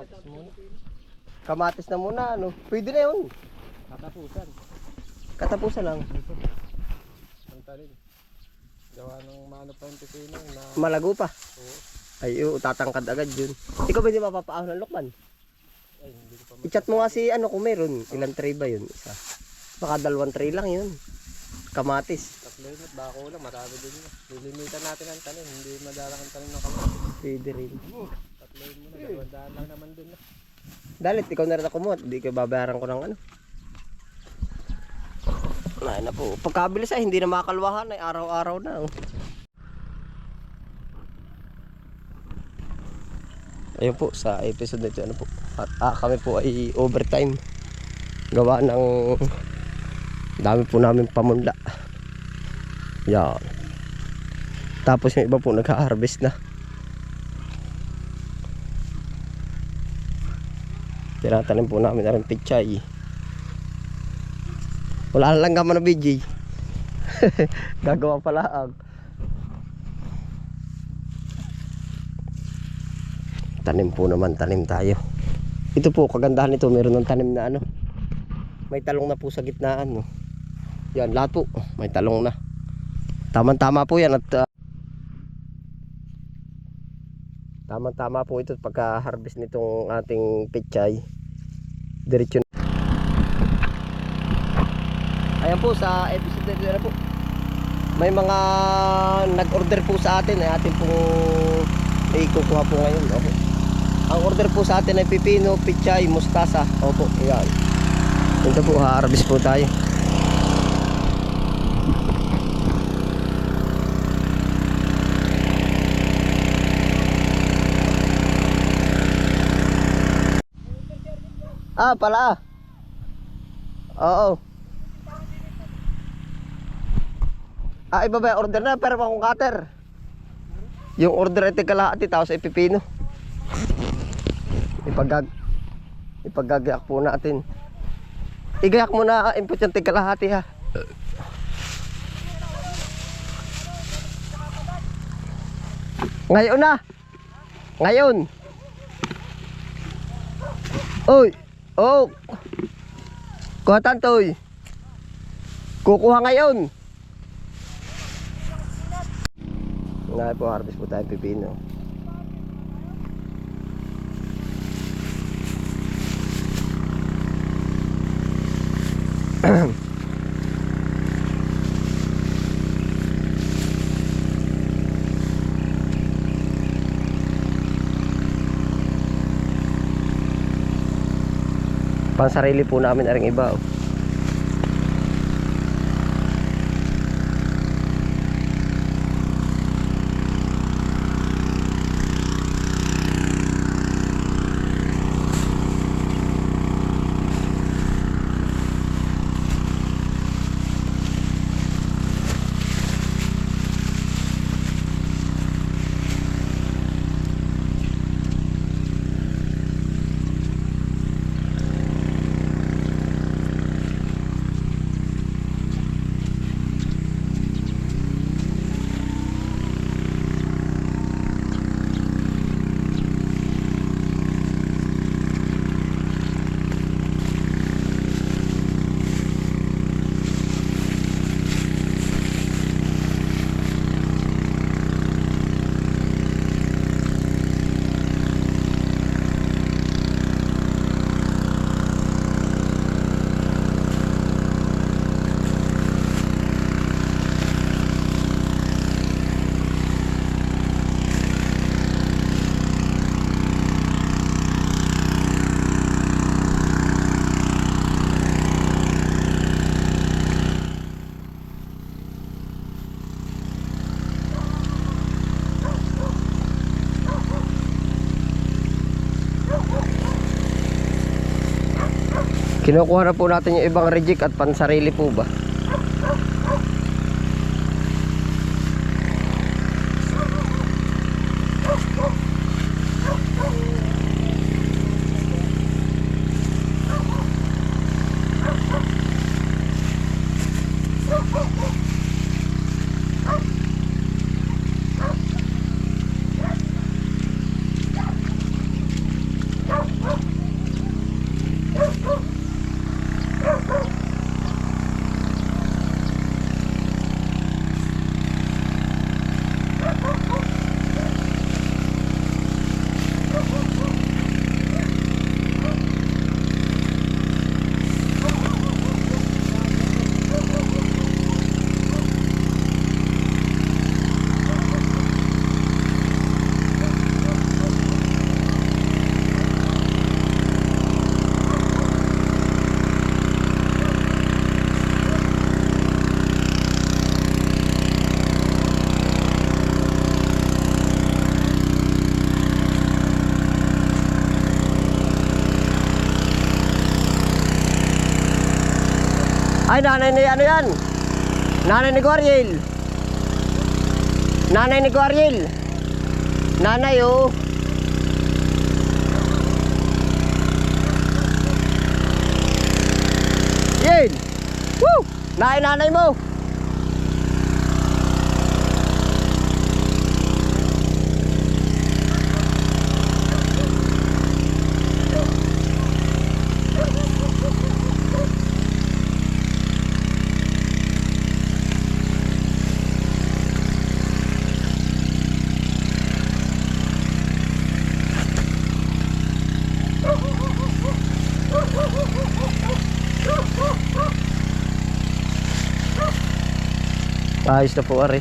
Kamatis muna. Kamatis na muna, ano? Pwede na yun. Katapusan. Katapusan lang. Ang talim. Gawa ng maano pa yung pipino na... Malago pa. Oo. Ay, tatangkad agad yun. Ikaw ba hindi mapapaahon ng lukman? Ay, hindi ko pa I-chat mo nga si ano kung meron. Ilang tray ba yun? Isa. Baka 2 tray lang yun. Kamatis. Tatlo yun at bako lang, marami din yun. Lilimitan natin ang tanim, hindi madalang ang tanim ng kamatis. Pwede rin. Tatlo yun muna, 200 lang naman dun na. Dalit, ikaw na rin ako mo. Hindi ka babayaran ko ng ano. Ay na po. Pagkabilis ay hindi na makakalwahan ay araw-araw na. Oh. Ayun po sa episode na ito ano po. At kami po ay overtime. Gawa ng dami po namin pamunda. Yan. Tapos yung iba po nagha-harvest na. Tinatanim po namin na rin pichay. Wala lang gaman na BJ. Gagawa pala ang tanim po naman, tanim tayo. Ito po, kagandahan nito, meron ng tanim na ano. May talong na po sa gitnaan, no. Yan, lahat po, may talong na. Tama-tama po yan at tama-tama po ito pagka-harvest nitong ating pechay. Diretso. Ayan po sa episode nito na po. May mga nag-order po sa atin ay atin pong ikukuha po ngayon. Opo. Ang order po sa atin ay pipino, pichay, mustasa. Opo, ayan. Ito po, harvest po tayo. Pala. Oo. Iba ba yung order na? Pero akong cutter. Yung order ay kalahati tapos ay pipino. Ipagayak po natin. Igayak mo na input yung kalahati ha. Ngayon na. Ngayon. Oy. Oh. Kuha tantoy. Kukuha ngayon. Ngayon po, harvest po tayo pipino. Pansarili po namin aring iba. Oh. Kinukuha na po natin yung ibang reject at pansarili po ba. Ay, nanay ni ano yan? Nanay ni Guariel. Nanay ni Guariel. Nanay, oh. Yan. Woo! Nanay mo. Ayos na po, ari.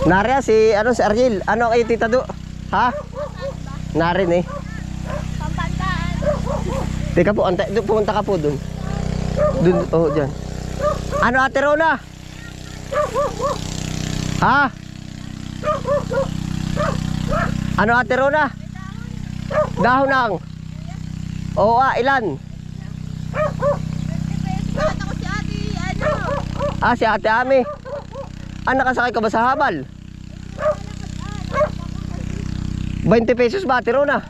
Nari si Ariel. Ano kayo, Tita Du? Ha? Narin eh. Pampantaan. Teka po, pumunta ka po dun. Dun, oh, dyan. Ano, Ate Rona? Ha? Ano, Ate Rona? Dahon lang. Oo, ilan? Nakita ko si ate, ano? Ah, si Ate Ami. Ah, nakasakay ka ba sa habal? 20 pesos ba, Ate Rona?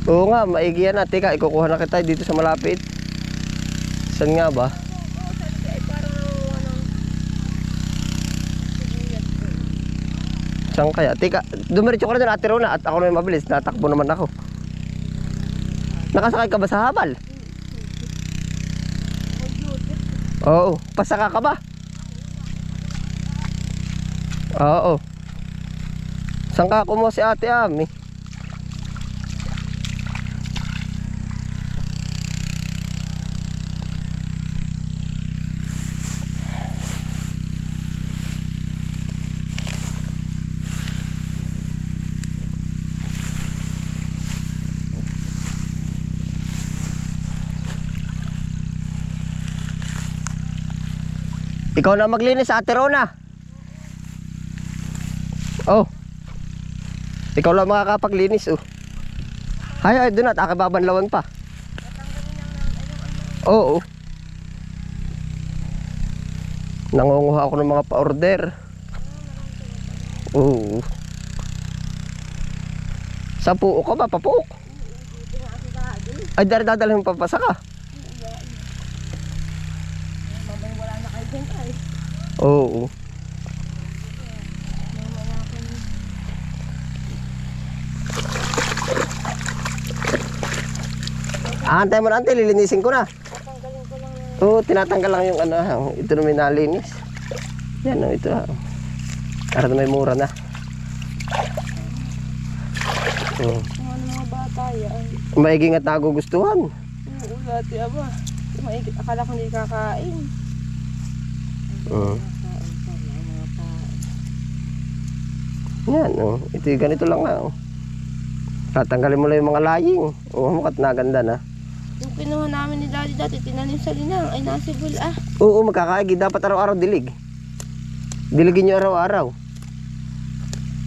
Oo nga, maigi yan na. Teka, ikukuha na kita dito sa malapit. Saan nga ba? Saan kaya? Teka, dumiretso ka na doon, Ate Rona. At ako na yung mabilis. Natakbo naman ako. Nakasakay ka ba sa habal? Oo. Pasaka ka ba? Oo. Saan ka kumuha si Ate Ami? Ikaw na maglinis, Ate Rona. Oh. Ikaw lang makakapaglinis, oh. Ay, doon at akababanlawan pa. Oo. Nangunguha ako ng mga pa-order. Oo. Sa puok ka ba? Papuok? Ay, dadalhin mo pa pasaka. Oo. Antay mo na, ante, lilinisin ko na. Oo, tinatanggal lang yung ano, ito na may nalinis. Yan o, ito ha. Para na may mura na. Oo. Ano mga bata yan? Maiging at nagugustuhan. Oo, dati aba. Maigit, akala ko hindi kakain. Oo. Yan o, ito yung ganito lang na o. Tatanggalin mo lang yung mga laying. Oo, mukat naganda na. Yung kinuha namin ni Daddy dati, tinanim sa linang, ay nasibol ah. Oo, magkakaigi. Dapat araw-araw dilig. Diligin nyo araw-araw.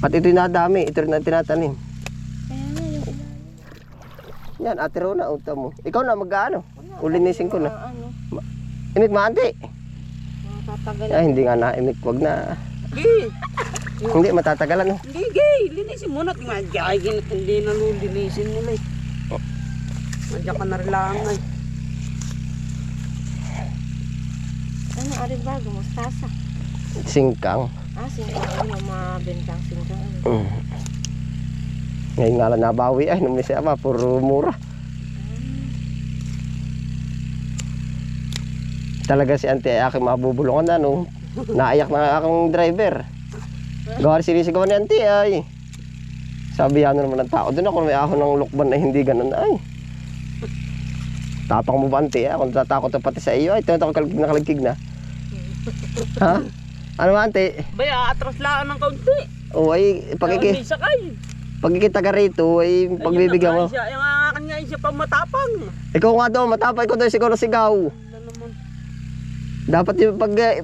At ito yung nadami. Ito rin ang tinatanim. Kaya nga yung ilalim. Yan, Ate Rona, uta mo. Ikaw na, mag-ano? Ulinisin ko na. Ano, Imik, maanti. matatagal. Ay, hindi nga na. Imik, wag na. Gay! Hindi, matatagalan. Oh. Hindi, gay! Linisin mo na. Tingnan, hindi na linisin mo na eh. Nandiyan ka na rin lang eh. Ano, aribago, mustasa. Singkang. Ah, singkang, ano, mabentang singkang. Ano. Ngayon nga lang nabawi. Ay, nung siya ba, puro mura. Talaga si Auntie ay aking mabubulungan na, no? Naiyak na akong driver. Gawar sinisigawan ni Auntie ay. Sabi yan naman ng tao. Doon ako may ahon ng lukban na hindi ganun ay. Tapang mo ba, Auntie? Kung tatakot na pati sa iyo ay tinatawag nakaligkig na. Ha? Ano ba, Auntie? Baya, atras lang ng kaunti. O ay May sakay. pagkikita rito ay pagbibigyan mo. Yung akin nga siya pang matapang. Ikaw nga daw, matapay ko daw siguro sigaw. Ano naman? Dapat yung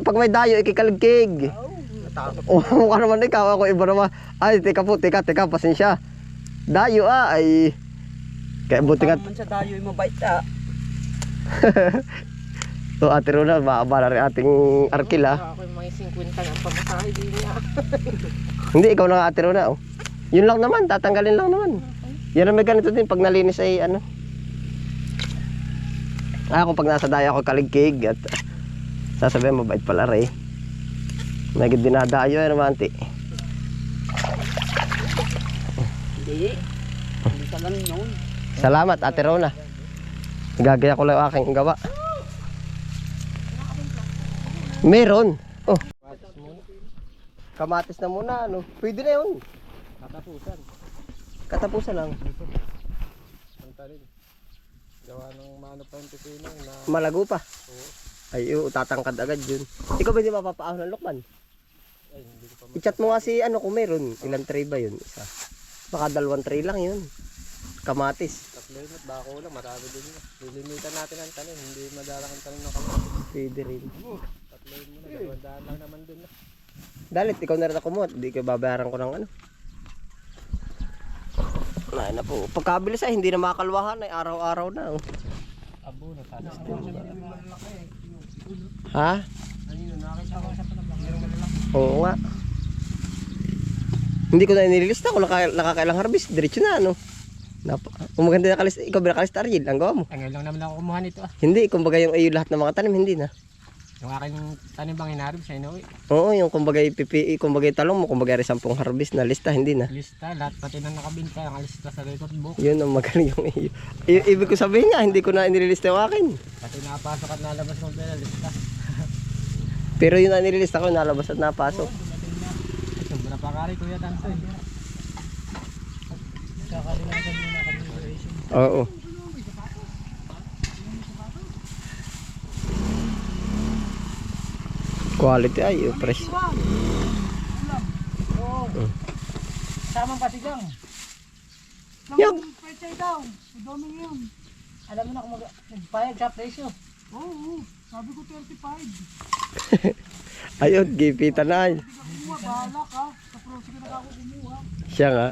pag may dayo, ikikaligkig. Natakot. O, mukha naman ikaw, ako iba naman. Ay, teka po, teka, pasensya. Dayo ay, Kaya buti nga. Man sa dayo yung mabait ah. So Ate Rona, maabala rin ating arkil ha. Ako yung mga 50 na pamasahe din niya. Hindi, ikaw na nga Ate Rona oh. Yun lang naman, tatanggalin lang naman. Yan ang may ganito din, pag nalinis ay ano. Ako pag nasa daya ako kaligkig at sasabihin mabait pala rin. Naging dinadayo ay naman ti. Hindi. Hindi ka lang yun. Salamat Ate Rona. Gagaya ko lang ang aking gawa. Meron. Oh. Kamatis na muna ano. Pwede na yun. Katapusan. Katapusan lang. Ang talim. Gawa ng maano pa yung pipino na Malago pa. oo. Ay, tatangkad agad yun. Ikaw ba hindi mapapaahon ng lukman? Ay, hindi ko pa I-chat mo nga si ano kung meron. Ilang tray ba yun? Isa. Baka 2 tray lang yun. Kamatis. tatlo yun at bako lang, marami din yun. Lilimitan natin ang tanim, hindi madalang ang tanim ng kamatis. Pwede rin. Tatlo yun muna, 200 lang naman dun na. Dalit, ikaw na rin ako mo. Hindi ka babayaran ko ng ano. Ay na po. Pagkabilis ay hindi na makakalwahan ay araw-araw na. Oh. Abo, natalas Ha? Oo nga. Hindi ko na inililista kung nakakailang harvest. Diretso na ano. Kung maganda na kalista, ikaw ba nakalista Arjil? Ang gawa mo? Ngayon lang naman ako kumuha nito ah. Hindi, kumbaga yung lahat ng mga tanim, hindi na. Yung aking tanim bang hinarap sa inuwi. Oo, yung kumbaga PPE, kumbaga talong mo, kumbaga rin 10 harvest na lista, hindi na. Lista, lahat pati na nakabinta, ang lista sa record book. Yun ang magaling yung iyo. Ibig ko sabihin nga, hindi ko na inililista yung akin. Pati napasok at nalabas ko pala lista. Pero yun ang nililista ko, nalabas at napasok. Sobra pa kari kuya Tantoy. Kakalimutan mo na configuration. Oo. Quality ay, fresh. Sama pa sigang. Yup. Pwede daw. Dami yun. Alam mo na kung magpayag sa presyo. Oo. Sabi ko 35. Ayun, gipitan na ay. Bahala ka. Sa prosi ka na ako kumuha. Siya nga.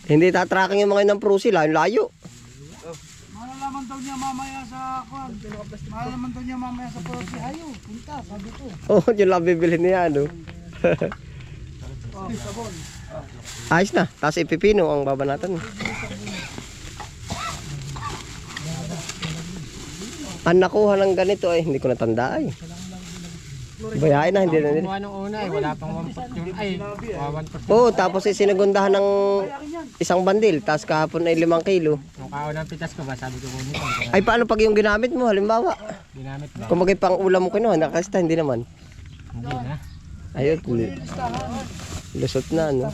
Hindi tatracking yung mga yun ng prusi, layo. Malalaman daw niya mamaya sa kwan. Malalaman daw niya mamaya sa prosi. Ayo, punta. Sabi ko. Oo, yun lang bibilhin niya, ano. Oh, sabon. Ayos na, tapos ipipino ang babanatan. Ang nakuha ng ganito ay hindi ko natanda ay. Bayain na, hindi na nila. Kumuha nung una eh, wala pang 1 yung ay, 1%. Oo, tapos sinagundahan ng isang bandil, tapos kahapon ay 5 kilo. Nung kaunang pitas ko ba, sabi ko kunin ko. Ay paano pag yung ginamit mo, halimbawa? Ginamit ba? Kung magay pang ulam mo kinuha, nakasta, hindi naman. Hindi na. Ayun, lusot na, ano.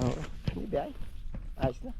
Oo, hindi ay. Ayos na.